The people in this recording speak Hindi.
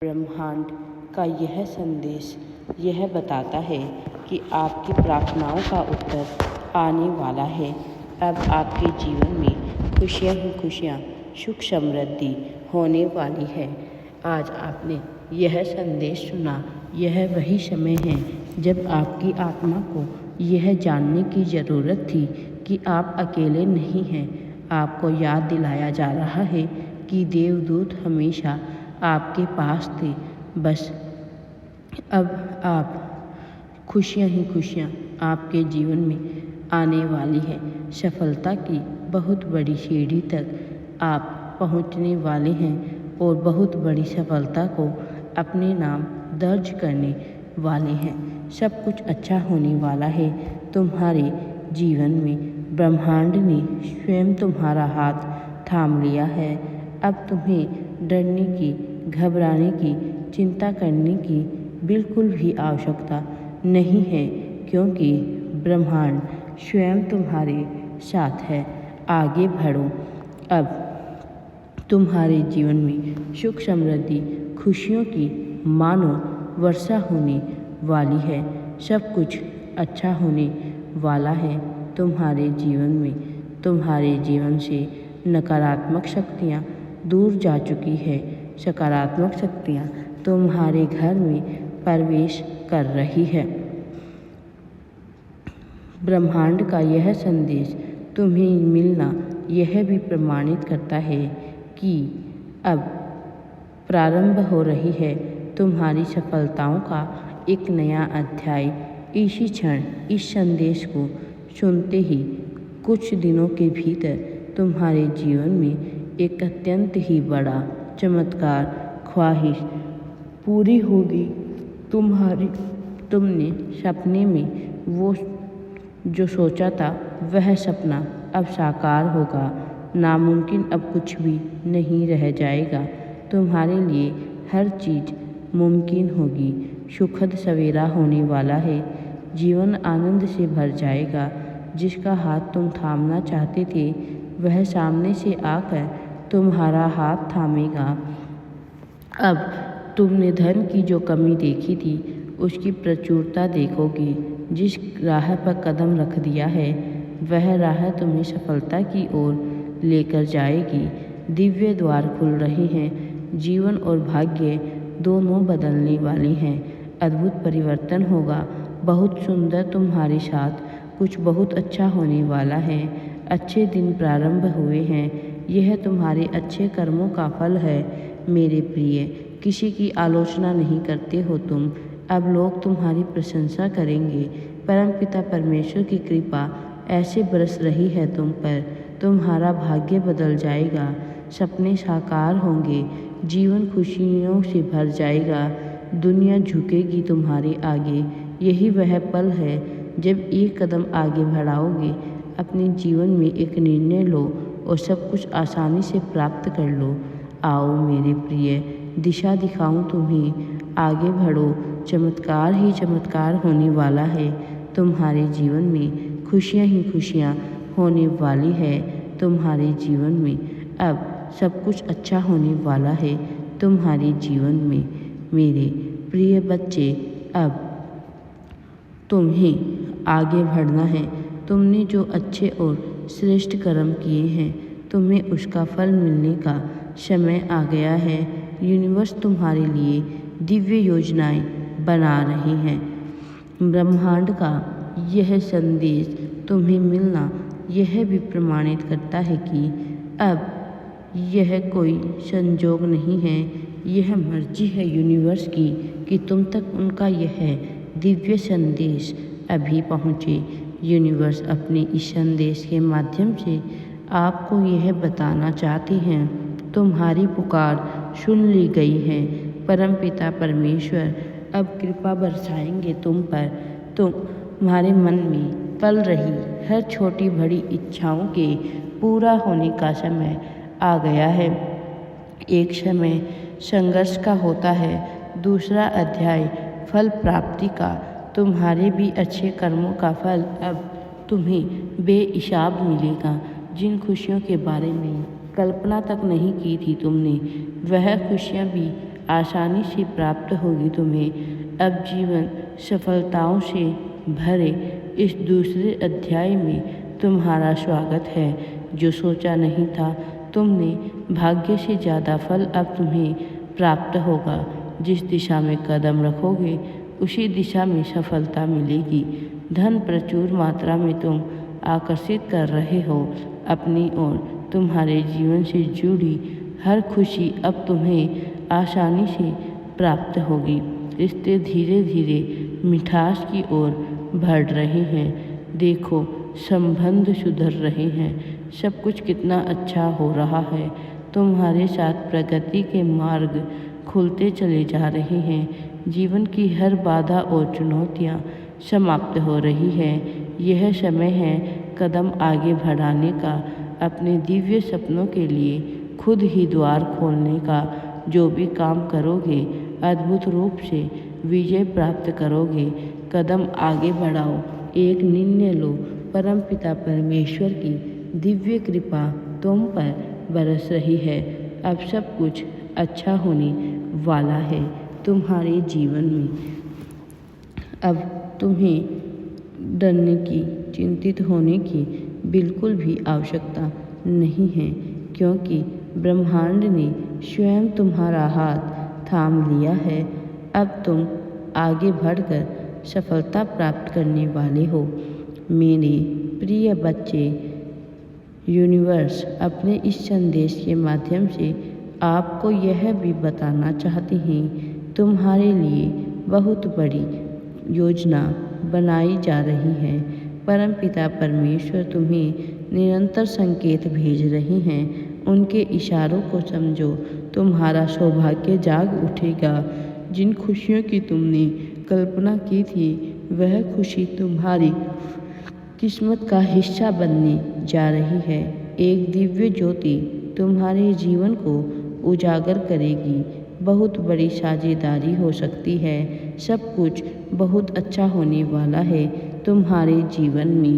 ब्रह्मांड का यह संदेश यह बताता है कि आपकी प्रार्थनाओं का उत्तर आने वाला है। अब आपके जीवन में खुशियाँ ही खुशियाँ, सुख समृद्धि होने वाली है। आज आपने यह संदेश सुना, यह वही समय है जब आपकी आत्मा को यह जानने की ज़रूरत थी कि आप अकेले नहीं हैं। आपको याद दिलाया जा रहा है कि देवदूत हमेशा आपके पास थे। बस अब आप खुशियाँ ही खुशियाँ आपके जीवन में आने वाली है। सफलता की बहुत बड़ी सीढ़ी तक आप पहुँचने वाले हैं और बहुत बड़ी सफलता को अपने नाम दर्ज करने वाले हैं। सब कुछ अच्छा होने वाला है तुम्हारे जीवन में। ब्रह्मांड ने स्वयं तुम्हारा हाथ थाम लिया है। अब तुम्हें डरने की, घबराने की, चिंता करने की बिल्कुल भी आवश्यकता नहीं है, क्योंकि ब्रह्मांड स्वयं तुम्हारे साथ है। आगे बढ़ो। अब तुम्हारे जीवन में सुख समृद्धि, खुशियों की मानो वर्षा होने वाली है। सब कुछ अच्छा होने वाला है तुम्हारे जीवन में। तुम्हारे जीवन से नकारात्मक शक्तियाँ दूर जा चुकी है। सकारात्मक शक्तियाँ तुम्हारे घर में प्रवेश कर रही है। ब्रह्मांड का यह संदेश तुम्हें मिलना यह भी प्रमाणित करता है कि अब प्रारंभ हो रही है तुम्हारी सफलताओं का एक नया अध्याय। इसी क्षण इस संदेश को सुनते ही कुछ दिनों के भीतर तुम्हारे जीवन में एक अत्यंत ही बड़ा चमत्कार ख्वाहिश पूरी होगी। तुमने सपने में वो जो सोचा था वह सपना अब साकार होगा। नामुमकिन अब कुछ भी नहीं रह जाएगा। तुम्हारे लिए हर चीज़ मुमकिन होगी। सुखद सवेरा होने वाला है। जीवन आनंद से भर जाएगा। जिसका हाथ तुम थामना चाहते थे वह सामने से आकर तुम्हारा हाथ थामेगा। अब तुमने धन की जो कमी देखी थी उसकी प्रचुरता देखोगे। जिस राह पर कदम रख दिया है वह राह तुम्हें सफलता की ओर लेकर जाएगी। दिव्य द्वार खुल रहे हैं। जीवन और भाग्य दोनों बदलने वाले हैं। अद्भुत परिवर्तन होगा। बहुत सुंदर तुम्हारे साथ कुछ बहुत अच्छा होने वाला है। अच्छे दिन प्रारंभ हुए हैं। यह तुम्हारे अच्छे कर्मों का फल है। मेरे प्रिय, किसी की आलोचना नहीं करते हो तुम। अब लोग तुम्हारी प्रशंसा करेंगे। परमपिता परमेश्वर की कृपा ऐसे बरस रही है तुम पर। तुम्हारा भाग्य बदल जाएगा। सपने साकार होंगे। जीवन खुशियों से भर जाएगा। दुनिया झुकेगी तुम्हारे आगे। यही वह पल है जब एक कदम आगे बढ़ाओगे। अपने जीवन में एक निर्णय लो और सब कुछ आसानी से प्राप्त कर लो। आओ मेरे प्रिय, दिशा दिखाऊं तुम्हें। आगे बढ़ो। चमत्कार ही चमत्कार होने वाला है तुम्हारे जीवन में। खुशियाँ ही खुशियाँ होने वाली है तुम्हारे जीवन में। अब सब कुछ अच्छा होने वाला है तुम्हारे जीवन में। मेरे प्रिय बच्चे, अब तुम्हें आगे बढ़ना है। तुमने जो अच्छे और श्रेष्ठ कर्म किए हैं तुम्हें उसका फल मिलने का समय आ गया है। यूनिवर्स तुम्हारे लिए दिव्य योजनाएं बना रही हैं। ब्रह्मांड का यह संदेश तुम्हें मिलना यह भी प्रमाणित करता है कि अब यह कोई संजोग नहीं है। यह मर्जी है यूनिवर्स की कि तुम तक उनका यह दिव्य संदेश अभी पहुँचे। यूनिवर्स अपने इस संदेश के माध्यम से आपको यह बताना चाहती हैं तुम्हारी पुकार सुन ली गई है। परमपिता परमेश्वर अब कृपा बरसाएंगे तुम पर। तुम्हारे मन में पल रही हर छोटी बड़ी इच्छाओं के पूरा होने का समय आ गया है। एक समय संघर्ष का होता है, दूसरा अध्याय फल प्राप्ति का। तुम्हारे भी अच्छे कर्मों का फल अब तुम्हें बेहिसाब मिलेगा। जिन खुशियों के बारे में कल्पना तक नहीं की थी तुमने, वह खुशियाँ भी आसानी से प्राप्त होगी तुम्हें। अब जीवन सफलताओं से भरे इस दूसरे अध्याय में तुम्हारा स्वागत है। जो सोचा नहीं था तुमने, भाग्य से ज़्यादा फल अब तुम्हें प्राप्त होगा। जिस दिशा में कदम रखोगे उसी दिशा में सफलता मिलेगी। धन प्रचुर मात्रा में तुम आकर्षित कर रहे हो अपनी ओर। तुम्हारे जीवन से जुड़ी हर खुशी अब तुम्हें आसानी से प्राप्त होगी। रिश्ते धीरे धीरे मिठास की ओर बढ़ रहे हैं। देखो, संबंध सुधर रहे हैं। सब कुछ कितना अच्छा हो रहा है। तुम्हारे साथ प्रगति के मार्ग खुलते चले जा रहे हैं। जीवन की हर बाधा और चुनौतियाँ समाप्त हो रही है। यह समय है कदम आगे बढ़ाने का, अपने दिव्य सपनों के लिए खुद ही द्वार खोलने का। जो भी काम करोगे अद्भुत रूप से विजय प्राप्त करोगे। कदम आगे बढ़ाओ, एक निर्णय लो। परमपिता परमेश्वर की दिव्य कृपा तुम पर बरस रही है। अब सब कुछ अच्छा होने वाला है तुम्हारे जीवन में। अब तुम्हें डरने की, चिंतित होने की बिल्कुल भी आवश्यकता नहीं है, क्योंकि ब्रह्मांड ने स्वयं तुम्हारा हाथ थाम लिया है। अब तुम आगे बढ़कर सफलता प्राप्त करने वाले हो। मेरे प्रिय बच्चे, यूनिवर्स अपने इस संदेश के माध्यम से आपको यह भी बताना चाहते हैं, तुम्हारे लिए बहुत बड़ी योजना बनाई जा रही है। परमपिता परमेश्वर तुम्हें निरंतर संकेत भेज रहे हैं। उनके इशारों को समझो, तुम्हारा सौभाग्य जाग उठेगा। जिन खुशियों की तुमने कल्पना की थी, वह खुशी तुम्हारी किस्मत का हिस्सा बनने जा रही है। एक दिव्य ज्योति तुम्हारे जीवन को उजागर करेगी। बहुत बड़ी साझेदारी हो सकती है। सब कुछ बहुत अच्छा होने वाला है तुम्हारे जीवन में।